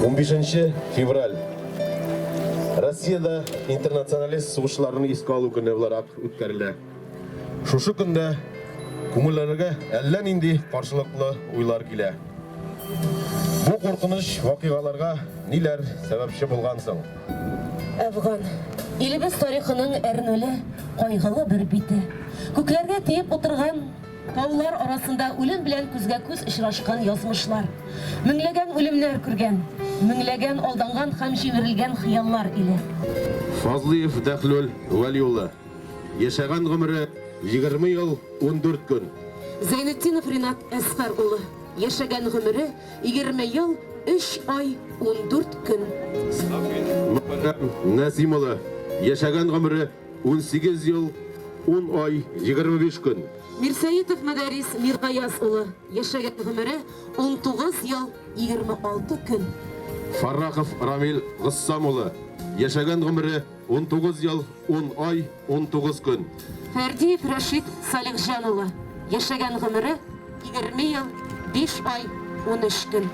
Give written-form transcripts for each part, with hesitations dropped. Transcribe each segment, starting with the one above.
15 февраль. Россияда интернационалист сугышларын искә алу көне буларак үткәрелә. Шушы көндә күңелләргә әллә нинди каршылыклы уйлар килә. Бу куркыныч вакыйгаларга ниләр сәбәпче булган соң? Әфган, илебез тарихының әрнүле, кайгылы бер бите. Күкләргә тиеп утырган таулар арасында үлем белән күзгә күз очрашкан язмышлар. Меңләгән үлемнәр күргән, меңләгән алданган һәм җимерелгән хыяллар иле. Фазлыев Дәхлүл Вәлиулла. Яшәгән гомере 20 ел 14 көн. Зәйнетдинов Ринат Әсфәр улы. Яшәгән гомере 20 ел 3 ай 14 көн. Нәсим улы. Яшәгән гомере 18 ел 10 ай 25 көн. Мирсәетов Мәдәрис Миргаяз улы. Яшәгән гомере 19 ел 26 көн. Фаррахов Рамил Гыссам улы. Яшәгән гомере 19 ел 10 ай 19 көн. Фәрдиев Рәшид Салихҗан улы. Яшәгән гомере 20 ел 5 ай 13 көн.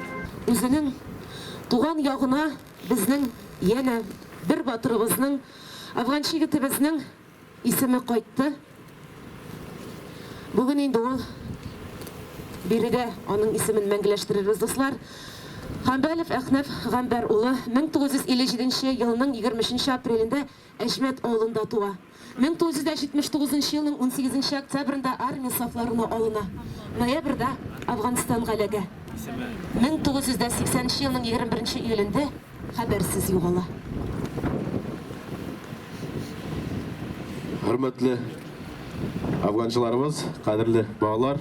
Үзенең туган ягына безнең яна бер батырыбызның, Афган егетебезнең исеме кайтты. Бүген инде ул бирегә аның исемен мәңгеләштерербез, дуслар. Хәмбәлев Әхнәф Гамбәр улы 1957 елның 23 апрелендә Әҗмәт авылында туа. 1979 елның 18 октябрендә армия сафларына алына. Ноябрьдә Афганистанга эләгә. 1980 елның 21 июлендә хәбәрсез югала. Hürmetli Afgançılarımız, kadirli bağlar,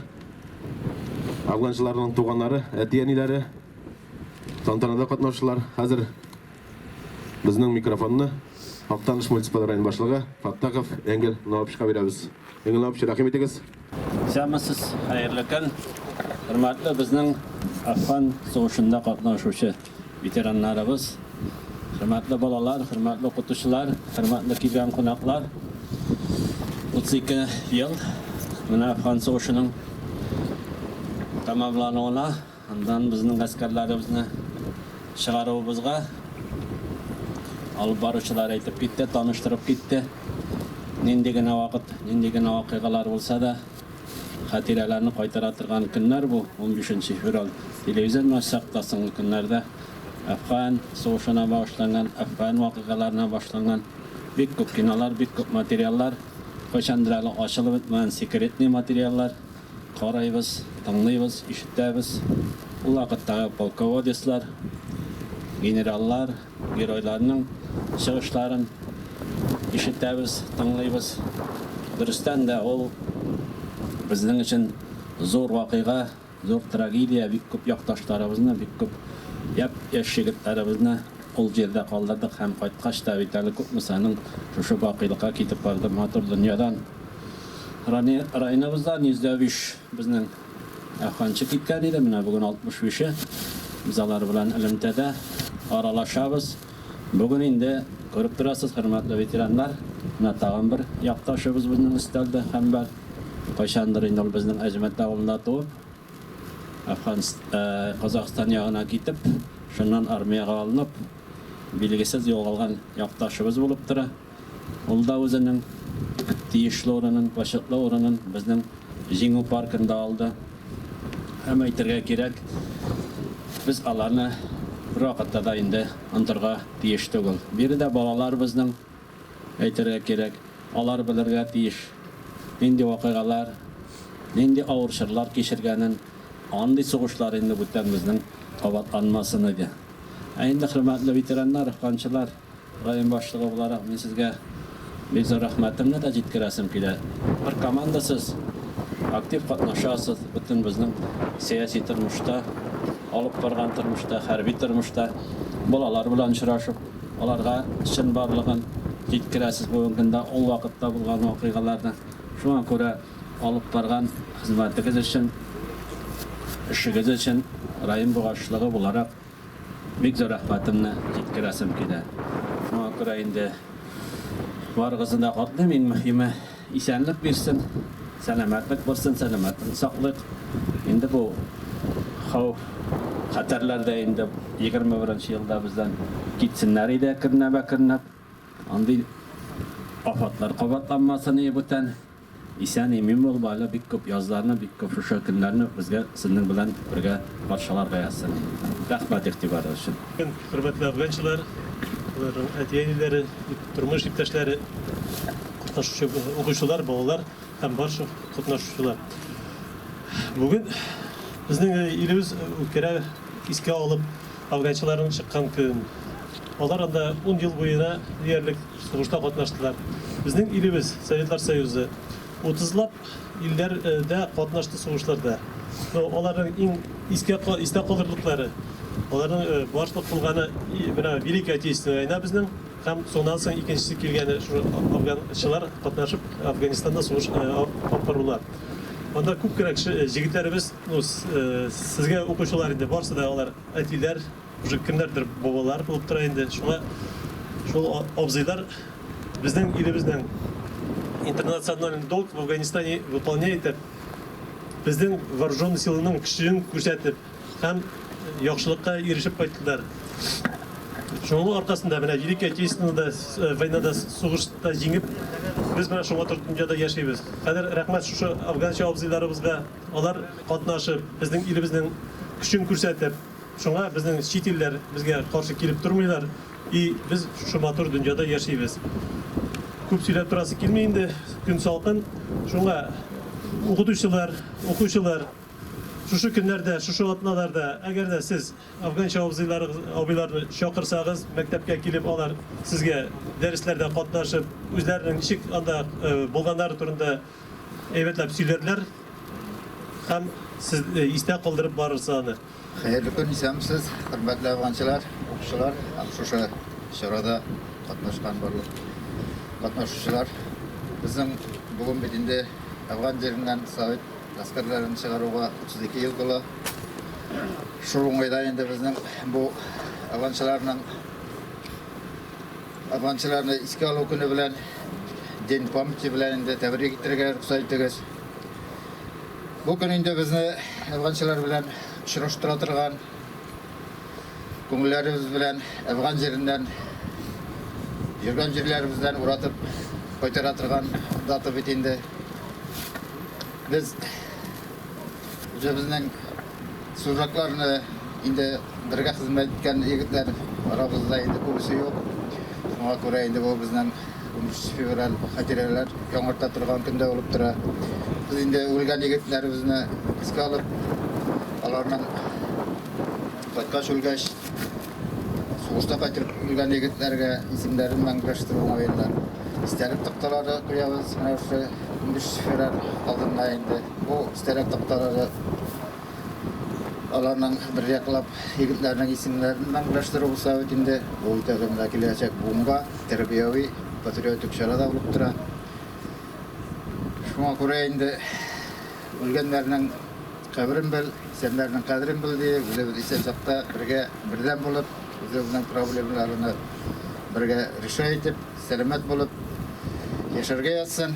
Afgançılarının tuğanları, etiyenileri, tantanada katnaşçılar, hazır bizning mikrofonunu Halktanish municipal rayon boshlig'i Fattakov Engel Novopishga beramiz. Engel Novopish, rahmat etasiz. Jamasiz, xayrli kun. Hurmatli bizning Afg'on so'g'ishida qatnashuvchi veteranlarimiz, hurmatli bolalar, hurmatli o'qituvchilar, hurmatli kelgan qo'noqlar. 32 yil mana Afg'on so'g'ishining tamomlanuvina, undan bizning askarlarimizni chiqaruvimizga olib boruvchilar aytib ketdi, tanishtirib ketdi. Nendegina vaqt, nendegina voqealar bo'lsa-da, xotiralarni qaytara turgan kunlar bu 15 fevral. Televizion mashg'ulotlarning kunlarda Afg'on so'g'ishina boshlangan, Afg'on voqealarına boshlangan bek ko'p kinolar, bek ko'p materiallar, qachondirali ochilib o'tmagan sekretli materiallar qaraymiz, tinglaymiz, eshitamiz. U vaqtdagi polkovodeslar, generallar, geroylarning шығышларын ишетәбез, тыңлайбыз. Дөрестән дә ул безнең өчен зур вакыйга, зур трагедия, бик күп якташларыбызны, бик күп яшь егетләребезне ул җирдә калдырдык һәм кайткач та бит әле күпме саның шушы вакыйгаларга китеп барды матур дөньядан. Районыбызда 105 безнең Афганчы киткән иде, менә бүген 65-е. Без алар белән элемтәдә аралашабыз. Бүген инде көрүп турасыз, хөрмәтле ветераннар, менә тагын бер якташыбыз безнең өстәлдә һәм бар. Кайчандыр инде ул безнең Әҗмәт авылында туып, Казакстан ягына китеп, шуннан армияга алынып, билгесез югалган якташыбыз булып тора. Ул да үзенең тиешле урынын, вакытлы урынын безнең җиңү паркында алды. Һәм әйтергә кирәк, без аларны bir vaqtda da indi антырга тиеш түгел. Биредә балалар безнең әйтергә кирәк, алар белергә тиеш. Нинди вакыйгалар, нинди авыр чорлар кичергәнен, андый сугышлар инде бүтән безнең кабатланмасын иде. Инде хөрмәтле ветераннар, афганчылар, район башлыгы буларак мин сезгә бик зур рәхмәтемне дә җиткерәсем килә. Бер командасыз, актив катнашасыз бүтән безнең сиясәт тормышта, алып барган тормышта, хәрби тормышта балалар белән очрашып, аларга чын барлыгын җиткерәсез бүгенге көндә ул вакытта булган вакыйгаларны. Шуңа күрә алып барган хезмәтегез өчен, эшегез өчен район башлыгы буларак бик зур рәхмәтемне җиткерәсем килә. Шуңа күрә инде барыгызны катлыйм, иң мөһиме исәнлек бирсен, сәламәтлек булсын, сәламәтлек саклык. Инде бу хауф Xatarlar da endi 21-ci yılda bizden gitsinler idi kirnep. Andi afatlar qabatlanmasını buten isen emin bol bala bik köp yazlarını, bik köp şu günlerini bizge sizin bilen birge başlar qayasın. Rahmat iktibar için. Hürmetli Afgançılar, etiyeleri, turmuş iptaşları, okuyucular, bağlar, hem barşı kutnaşıcılar. Bugün bizning ilimiz kere iske alıp Afgançıların çıkan gün. Onlar anda 10 yıl boyuna yerlik soğuşta katlaştılar. Bizning ilimiz, Sovetlar Soyuzu, 30'lap illerde katlaştı soğuşlarda. Onların iste kalırlıkları, onların başlık kılganı Büyük Отечественная bizning hem sondan sonra ikincisi kelgeni şu Afgançılar katlaşıp Afganistan'da soğuş aparırlar. Onda көп керек жигиттерибиz sizge okuşular indi barsa da алар әтилер уже kimlerdir babalar булып тора инде шуңа шул абзыйлар безнең илебезнең интернациональный долг в Афганистане выполняет дип безнең вооруженный силаның көчен күрсәтеп һәм яхшылыкка ирешеп кайттылар. Шуның аркасында менә Великая Отечественная войнада сугышта җиңеп biz менә шуңа туры дөньяда яшибез. Хәзер рәхмәт шушы афганча абзыйларыбызга, алар катнашып, безнең илебезнең көчен күрсәтеп, шуңа безнең чит илләр безгә каршы килеп тормыйлар и без шу матур дөньяда яшибез. Күп сөйләп торасы килми инде, көн салкын. Шуңа укучылар шушы көннәрдә, шушы атналарда, әгәр дә сез афганча абыйларны чакырсагыз, мәктәпкә килеп алар сезгә дәресләрдә катнашып, үзләренең ничек анда булганнары турында әйбәтләп сөйләрләр һәм сез истә калдырып барырсыз аны. Хәерле көн, исәнмесез, хөрмәтле афганчылар, укучылар, шушы чарада катнашкан барлык катнашучылар. Безнең бүген бит инде Афган җиреннән Совет askerlerini çıgaruğa 32 yıl kala. Şurun ayda indi bizning bu Afgançılarni iske aluu kuni bilan din pamati bilan indi tabrik ettirga ruxsat etdingiz. Bu kun indi bizni Afgançılar bilan uchrashtirib turgan ko'ngillarimiz bilan Afgan jerinden yurgan jerlarimizdan uratib qaytara turgan data bit indi. Biz bizning suraklarını indi birga xizmat etgan yigitlar arabızda indi ko'risi yo'q. Shunga ko'ra indi bu bizning 13 fevral xotiralar yomg'irda turgan kunda bo'lib tura. Biz indi o'lgan yigitlarimizni esga olib, ularning qaytgash o'lgash so'g'ishda qaytirib o'lgan yigitlarga ismlarini manglashtirib o'yinlar. İsterik taktaları koyarız. Mana shu 13 fevral aldığında indi. Bu isterik taktaları alanın bir yaklap yigitlerinin isimlerinden birleştirip Sovet indi. Bu itagamda keləcək bunga terbiyavi patriotik şarada olub tura. Şuna görə indi ölgənlərinin qəbrin bil, sənlərinin qədrin bildi. Biz ise çaqda birdən olub, bizning problemlərini birgə rişa etib, selamat olub yaşarga yatsın.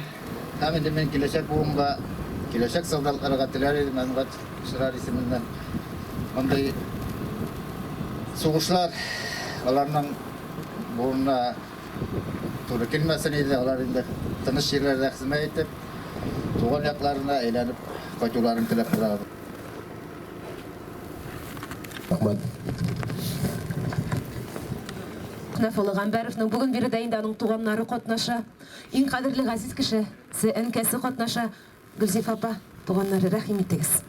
Hem de men gelecek bunga, gelecek soldatlara tilarim Mehmet Şırar isminden. Onday soğuşlar, onların burnuna doğru gelmesin idi. Onlar indi tanış yerlerde hizmet edip, tuğan yaklarına eğlenip kaytularını tilep bıraktı. Rahmat. Nafalı Gamberov'ның бүгін бері дайында аның туғанлары қатнаша, ең қадірлі ғазиз кіші, сі әнкәсі қатнаша, Гүлзиф апа, туғанлары рәхим етегіз.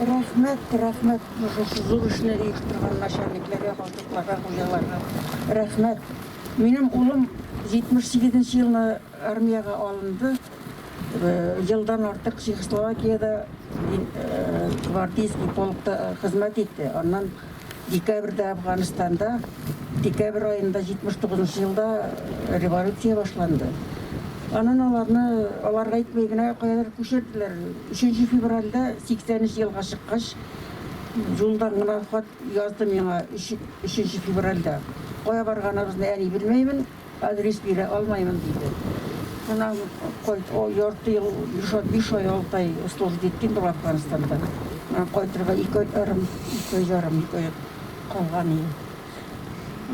Рәхмәт, зур эшне итеп торган начальникларга, халыкларга, хуҗаларга. Рәхмәт. Минем улым 78 елны армияга алынды. Yıldan artık Çekoslovakya'da gvardiyski polkta hizmet etti. Ondan dekabrda Afganistan'da, dekabr ayında 79 yılda revolüsiya başlandı. Ondan onlarga etmegine koyarlar köşerdiler. 3 fevralda 80 yılga çıkkaç yoldan gına xat yazdı mena 3 fevralda. Koya barganыбызны әни bilmeymin, adres bire almayman dedi. Bundan o 4 yıl, 5 ay 6 ay служить ettim bu Afganistan'da. Koyturga 2 yarım kalgan iyi.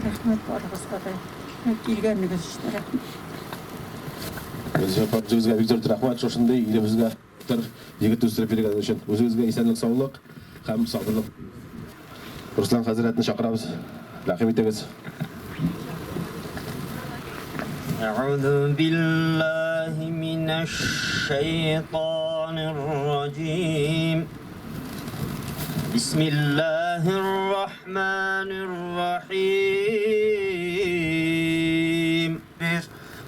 Rahmet barınızga da. Kelganligiz için rahmet. Өзіңізге Виктор рахмат, шошындай елімізге егіт өсіріп берген үшін өзіңізге исәнлік, саулық һәм сабырлық. Руслан хазіретін шақырамыз. Рахмет етіңіз. أعوذ بالله من الشيطان الرجيم بسم الله الرحمن الرحيم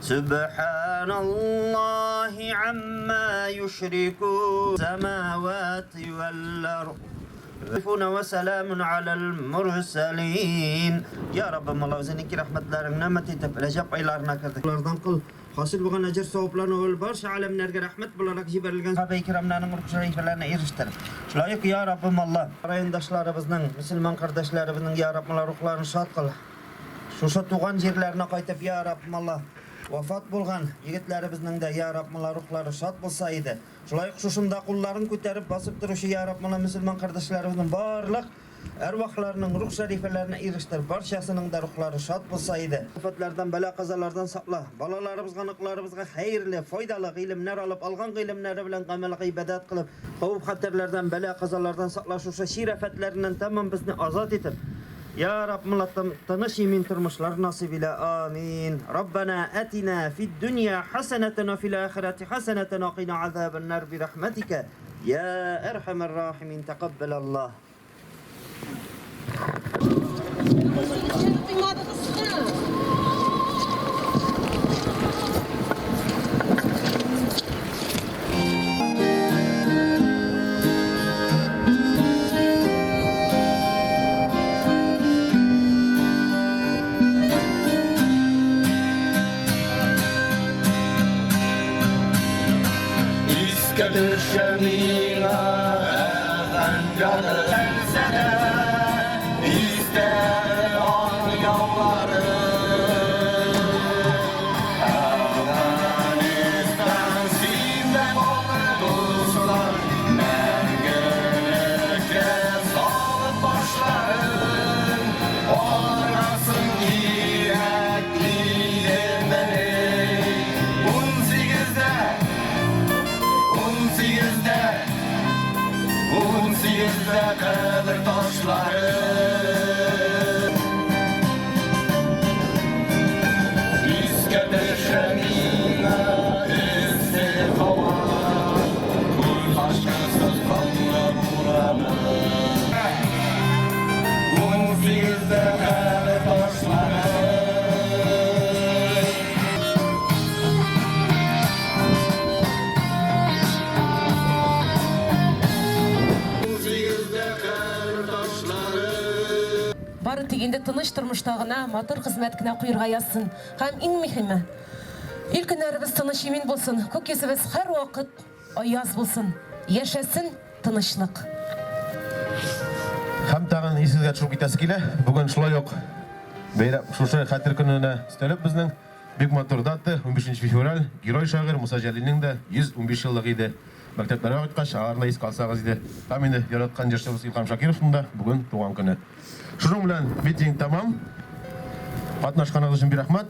سبحان الله عما يشركون السماوات والأرض وسلام على المرسلين يا رب الله وزنك رحمتلارنا متتب لجب aylarına kırdıklardan kıl hasıl bulgan ecir savaplarını ol barşa alemlerge rahmet bularak jiberilgen sahabe-i kiramlarının ruh şeriflerine eriştir. Şulayık ya Rabbim Allah arayındaşlarımızın, Müslüman kardeşlerimizin ya Rabbim Allah ruhlarını şad kıl. Şuşa tuğan yerlerine kaytıp ya Rabbim Allah vafat bulgan yigitlerimizin de ya Rabbim Allah ruhları şad bulsaydı. Şulayık şuşunda kulların köterip basıp duruşu ya Rabbim Allah Müslüman kardeşlerimizin barlık ervahlarının ruh şerifelerine eriştir. Barşasının da ruhları şad bulsaydı. Afatlardan, bela kazalardan sakla. Balalarımızga, nıklarımızga hayırlı, faydalı ilimler alıp, algan ilimleri bilen amel ibadet kılıp, havuf hatırlardan, bela kazalardan sakla. Şuşa şirafetlerinden tamam bizni azat etip. Ya Rabbim Allah tanış imin turmuşlar nasip ile amin. Rabbena atina fid dünya haseneten ve fil ahireti haseneten ve qina azaben nar bi rahmetike. Ya erhamer rahimin tekabbelallah. Düşemina canı sene ister an yolları Afganistan sizden olurlar mergeleşe salıp başların oynasın yüreklilerine 18'de kalır taşları İskedeşemine üstü hava Bu aşkısız kanlı buranın 18'de kalır taşları Бары тегенде тыныш тормыштагына, матур хезмәткенә куярга язсын. Һәм иң мөһиме, ил көннәребез тыныч имин булсын, күк йөзебез һәр вакыт аяз булсын. Яшәсен тынычлык. Һәм тагын исегезгә төшеп китәсе килә. Бүген шулай ук бәйрәм шушы хәтер көненә өстәлеп безнең бик матур дата 15 февраль герой шагыйрь Муса Җәлилнең дә 115 еллыгы иде. Мәктәпләргә кайткач агарлы ис калсагыз иде. Һәм инде яраткан җырчыбыз Илһам Шакировның да бүген туган көне. Шуның белән митинг тәмам. Катнашканыгыз өчен бик рәхмәт.